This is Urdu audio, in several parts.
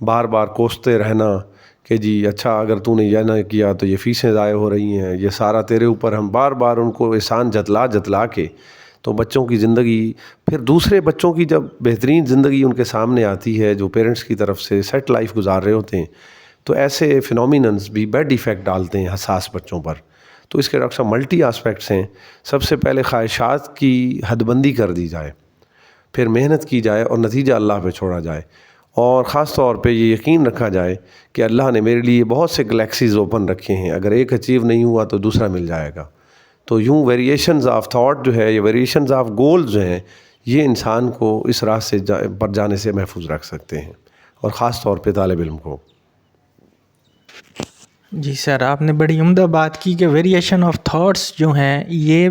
بار بار کوستے رہنا کہ جی اچھا اگر تو نے یہ نہ کیا تو یہ فیسیں ضائع ہو رہی ہیں، یہ سارا تیرے اوپر، ہم بار بار ان کو احسان جتلا کے تو بچوں کی زندگی، پھر دوسرے بچوں کی جب بہترین زندگی ان کے سامنے آتی ہے جو پیرنٹس کی طرف سے سیٹ لائف گزار رہے ہوتے ہیں، تو ایسے فینومیننز بھی بیڈ ایفیکٹ ڈالتے ہیں حساس بچوں پر۔ تو اس کے ڈاکٹر صاحب ملٹی آسپیکٹس ہیں۔ سب سے پہلے خواہشات کی حد بندی کر دی جائے، پھر محنت کی جائے اور نتیجہ اللہ پہ چھوڑا جائے، اور خاص طور پہ یہ یقین رکھا جائے کہ اللہ نے میرے لیے بہت سے گلیکسیز اوپن رکھے ہیں، اگر ایک اچیو نہیں ہوا تو دوسرا مل جائے گا۔ تو یوں ویریشنز آف تھاٹ جو ہے، یہ ویریشنز آف گولز جو ہیں، یہ انسان کو اس راہ سے پر جانے سے محفوظ رکھ سکتے ہیں، اور خاص طور پہ طالب علم کو۔ جی سر، آپ نے بڑی عمدہ بات کی کہ ویریشن آف تھاٹس جو ہیں یہ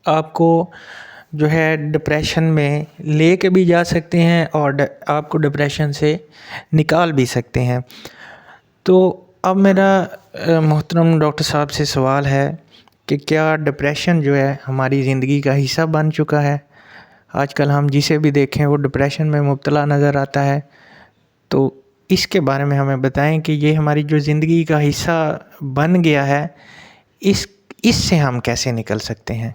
آپ کو جو ہے ڈپریشن میں لے کے بھی جا سکتے ہیں اور آپ کو ڈپریشن سے نکال بھی سکتے ہیں۔ تو اب میرا محترم ڈاکٹر صاحب سے سوال ہے کہ کیا ڈپریشن جو ہے ہماری زندگی کا حصہ بن چکا ہے؟ آج کل ہم جسے بھی دیکھیں وہ ڈپریشن میں مبتلا نظر آتا ہے، تو اس کے بارے میں ہمیں بتائیں کہ یہ ہماری جو زندگی کا حصہ بن گیا ہے، اس سے ہم کیسے نکل سکتے ہیں؟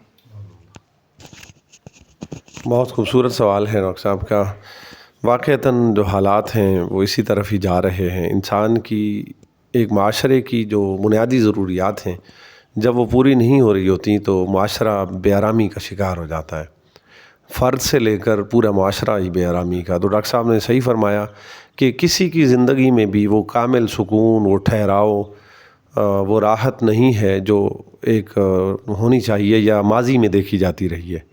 بہت خوبصورت سوال ہے ڈاکٹر صاحب کا۔ واقعتاً جو حالات ہیں وہ اسی طرف ہی جا رہے ہیں۔ انسان کی، ایک معاشرے کی جو بنیادی ضروریات ہیں، جب وہ پوری نہیں ہو رہی ہوتی تو معاشرہ بے آرامی کا شکار ہو جاتا ہے، فرد سے لے کر پورا معاشرہ ہی بے آرامی کا۔ تو ڈاکٹر صاحب نے صحیح فرمایا کہ کسی کی زندگی میں بھی وہ کامل سکون، وہ ٹھہراؤ، وہ راحت نہیں ہے جو ایک ہونی چاہیے یا ماضی میں دیکھی جاتی رہی ہے۔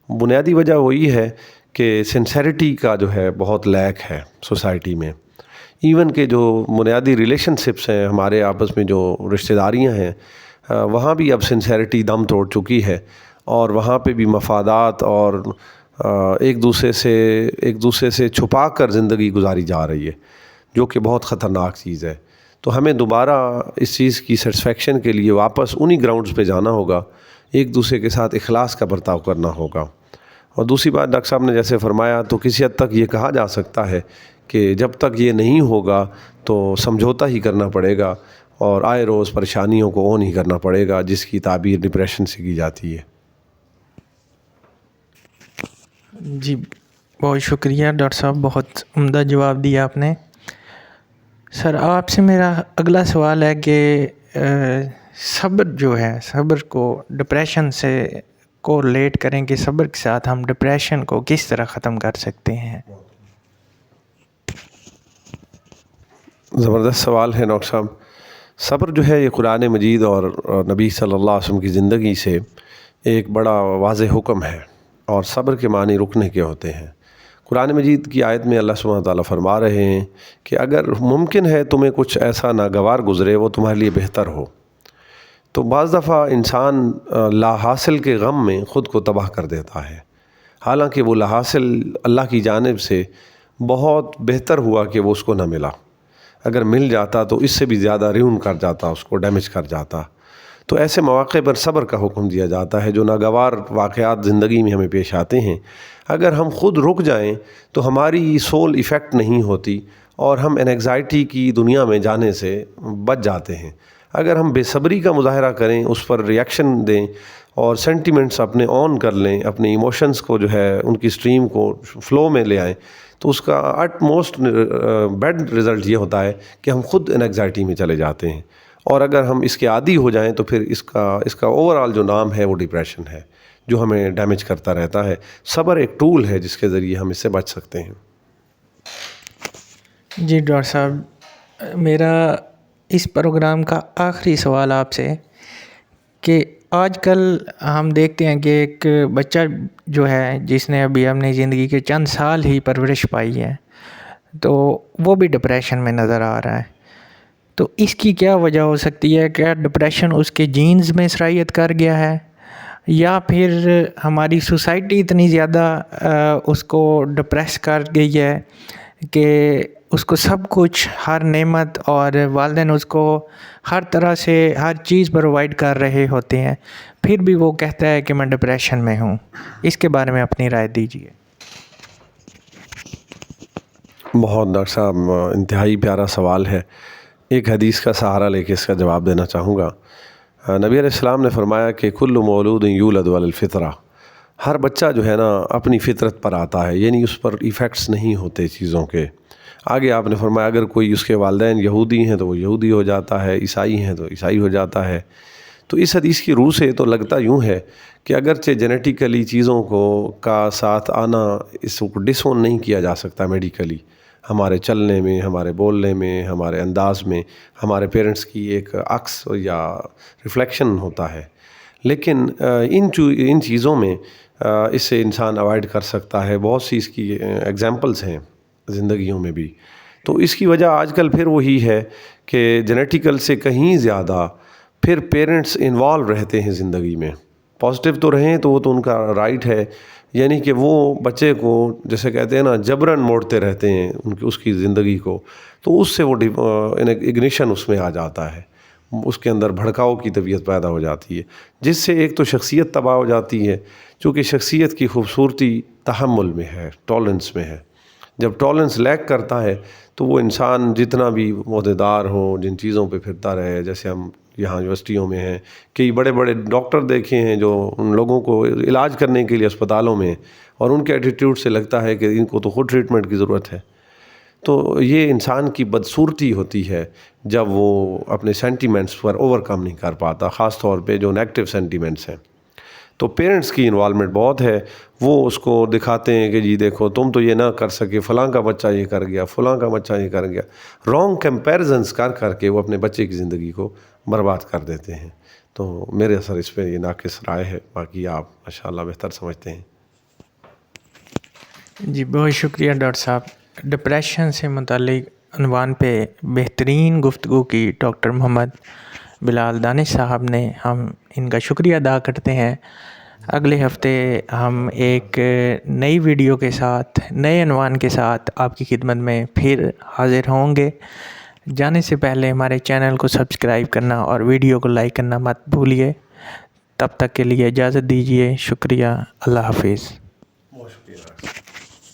بنیادی وجہ وہی ہے کہ سنسیریٹی کا جو ہے بہت لیک ہے سوسائٹی میں۔ ایون کہ جو بنیادی ریلیشن شپس ہیں ہمارے آپس میں، جو رشتہ داریاں ہیں، وہاں بھی اب سنسیریٹی دم توڑ چکی ہے، اور وہاں پہ بھی مفادات اور ایک دوسرے سے چھپا کر زندگی گزاری جا رہی ہے، جو کہ بہت خطرناک چیز ہے۔ تو ہمیں دوبارہ اس چیز کی سیٹسفیکشن کے لیے واپس انہی گراؤنڈز پہ جانا ہوگا، ایک دوسرے کے ساتھ اخلاص کا برتاؤ کرنا ہوگا۔ اور دوسری بات ڈاکٹر صاحب نے جیسے فرمایا، تو کسی حد تک یہ کہا جا سکتا ہے کہ جب تک یہ نہیں ہوگا تو سمجھوتا ہی کرنا پڑے گا، اور آئے روز پریشانیوں کو اون ہی کرنا پڑے گا، جس کی تعبیر ڈپریشن سے کی جاتی ہے۔ جی بہت شکریہ ڈاکٹر صاحب، بہت عمدہ جواب دیا آپ نے۔ سر آپ سے میرا اگلا سوال ہے کہ صبر جو ہے، صبر کو ڈپریشن سے کو ریلیٹ کریں کہ صبر کے ساتھ ہم ڈپریشن کو کس طرح ختم کر سکتے ہیں؟ زبردست سوال ہے ڈاکٹر صاحب۔ صبر جو ہے یہ قرآن مجید اور نبی صلی اللہ علیہ وسلم کی زندگی سے ایک بڑا واضح حکم ہے، اور صبر کے معنی رکنے کے ہوتے ہیں۔ قرآن مجید کی آیت میں اللہ سبحانہ تعالیٰ فرما رہے ہیں کہ اگر ممکن ہے تمہیں کچھ ایسا ناگوار گزرے وہ تمہارے لیے بہتر ہو۔ تو بعض دفعہ انسان لا حاصل کے غم میں خود کو تباہ کر دیتا ہے، حالانکہ وہ لا حاصل اللہ کی جانب سے بہت بہتر ہوا کہ وہ اس کو نہ ملا۔ اگر مل جاتا تو اس سے بھی زیادہ ریون کر جاتا، اس کو ڈیمیج کر جاتا۔ تو ایسے مواقع پر صبر کا حکم دیا جاتا ہے۔ جو ناگوار واقعات زندگی میں ہمیں پیش آتے ہیں، اگر ہم خود رک جائیں تو ہماری سول ایفیکٹ نہیں ہوتی، اور ہم انگزائٹی کی دنیا میں جانے سے بچ جاتے ہیں۔ اگر ہم بے صبری کا مظاہرہ کریں، اس پر ریئیکشن دیں، اور سینٹیمنٹس اپنے آن کر لیں، اپنے ایموشنز کو جو ہے ان کی سٹریم کو فلو میں لے آئیں، تو اس کا اٹ موسٹ بیڈ رزلٹ یہ ہوتا ہے کہ ہم خود انگزائٹی میں چلے جاتے ہیں، اور اگر ہم اس کے عادی ہو جائیں تو پھر اس کا اوور آل جو نام ہے وہ ڈپریشن ہے، جو ہمیں ڈیمیج کرتا رہتا ہے۔ صبر ایک ٹول ہے جس کے ذریعے ہم اس سے بچ سکتے ہیں۔ جی ڈاکٹر صاحب، میرا اس پروگرام کا آخری سوال آپ سے کہ آج کل ہم دیکھتے ہیں کہ ایک بچہ جو ہے جس نے ابھی اپنی زندگی کے چند سال ہی پرورش پائی ہے، تو وہ بھی ڈپریشن میں نظر آ رہا ہے۔ تو اس کی کیا وجہ ہو سکتی ہے؟ کیا ڈپریشن اس کے جینز میں سرایت کر گیا ہے، یا پھر ہماری سوسائٹی اتنی زیادہ اس کو ڈپریس کر گئی ہے کہ اس کو سب کچھ، ہر نعمت، اور والدین اس کو ہر طرح سے ہر چیز پرووائڈ کر رہے ہوتے ہیں، پھر بھی وہ کہتا ہے کہ میں ڈپریشن میں ہوں؟ اس کے بارے میں اپنی رائے دیجیے۔ بہت ڈاکٹر صاحب انتہائی پیارا سوال ہے. ایک حدیث کا سہارا لے کے اس کا جواب دینا چاہوں گا. نبی علیہ السلام نے فرمایا کہ کل مولود یولد علی الفطرہ، ہر بچہ جو ہے نا اپنی فطرت پر آتا ہے، یعنی اس پر ایفیکٹس نہیں ہوتے چیزوں کے. آگے آپ نے فرمایا اگر کوئی اس کے والدین یہودی ہیں تو وہ یہودی ہو جاتا ہے، عیسائی ہیں تو عیسائی ہو جاتا ہے. تو اس حدیث کی روح سے تو لگتا یوں ہے کہ اگرچہ جینیٹیکلی چیزوں کا ساتھ آنا اس کو ڈس اون نہیں کیا جا سکتا میڈیکلی، ہمارے چلنے میں، ہمارے بولنے میں، ہمارے انداز میں ہمارے پیرنٹس کی ایک عکس یا ریفلیکشن ہوتا ہے، لیکن ان چیزوں میں اس سے انسان اوائڈ کر سکتا ہے. بہت سی اس کی ایگزامپلس ہیں زندگیوں میں بھی. تو اس کی وجہ آج کل پھر وہی ہے کہ جینیٹیکل سے کہیں زیادہ پھر پیرنٹس انوالو رہتے ہیں زندگی میں. پازیٹیو تو رہیں تو وہ تو ان کا رائٹ ہے، یعنی کہ وہ بچے کو جیسے کہتے ہیں نا جبراً موڑتے رہتے ہیں اس کی زندگی کو، تو اس سے وہ اگنیشن اس میں آ جاتا ہے، اس کے اندر بھڑکاؤ کی طبیعت پیدا ہو جاتی ہے، جس سے ایک تو شخصیت تباہ ہو جاتی ہے، چونکہ شخصیت کی خوبصورتی تحمل میں ہے، ٹالرنس میں ہے. جب ٹالرنس لیک کرتا ہے تو وہ انسان جتنا بھی عہدیدار ہو، جن چیزوں پہ پھرتا رہے، جیسے ہم یہاں یونیورسٹیوں میں ہیں، کئی بڑے بڑے ڈاکٹر دیکھے ہیں جو ان لوگوں کو علاج کرنے کے لیے اسپتالوں میں، اور ان کے ایٹیٹیوڈ سے لگتا ہے کہ ان کو تو خود ٹریٹمنٹ کی ضرورت ہے. تو یہ انسان کی بدصورتی ہوتی ہے جب وہ اپنے سینٹیمنٹس پر اوورکم نہیں کر پاتا، خاص طور پہ جو نیگیٹو سینٹیمنٹس ہیں. تو پیرنٹس کی انوالومنٹ بہت ہے، وہ اس کو دکھاتے ہیں کہ جی دیکھو تم تو یہ نہ کر سکے، فلاں کا بچہ یہ کر گیا، فلاں کا بچہ یہ کر گیا. رانگ کمپیریزنس کر کے وہ اپنے بچے کی زندگی کو برباد کر دیتے ہیں. تو میرے اثر اس پہ یہ ناقص رائے ہے، باقی آپ ماشاءاللہ بہتر سمجھتے ہیں. جی بہت شکریہ ڈاکٹر صاحب. ڈپریشن سے متعلق عنوان پہ بہترین گفتگو کی ڈاکٹر محمد بلال دانش صاحب نے، ہم ان کا شکریہ ادا کرتے ہیں. اگلے ہفتے ہم ایک نئی ویڈیو کے ساتھ، نئے عنوان کے ساتھ آپ کی خدمت میں پھر حاضر ہوں گے. جانے سے پہلے ہمارے چینل کو سبسکرائب کرنا اور ویڈیو کو لائک کرنا مت بھولیے. تب تک کے لیے اجازت دیجیے. شکریہ. اللہ حافظ. بہت شکریہ.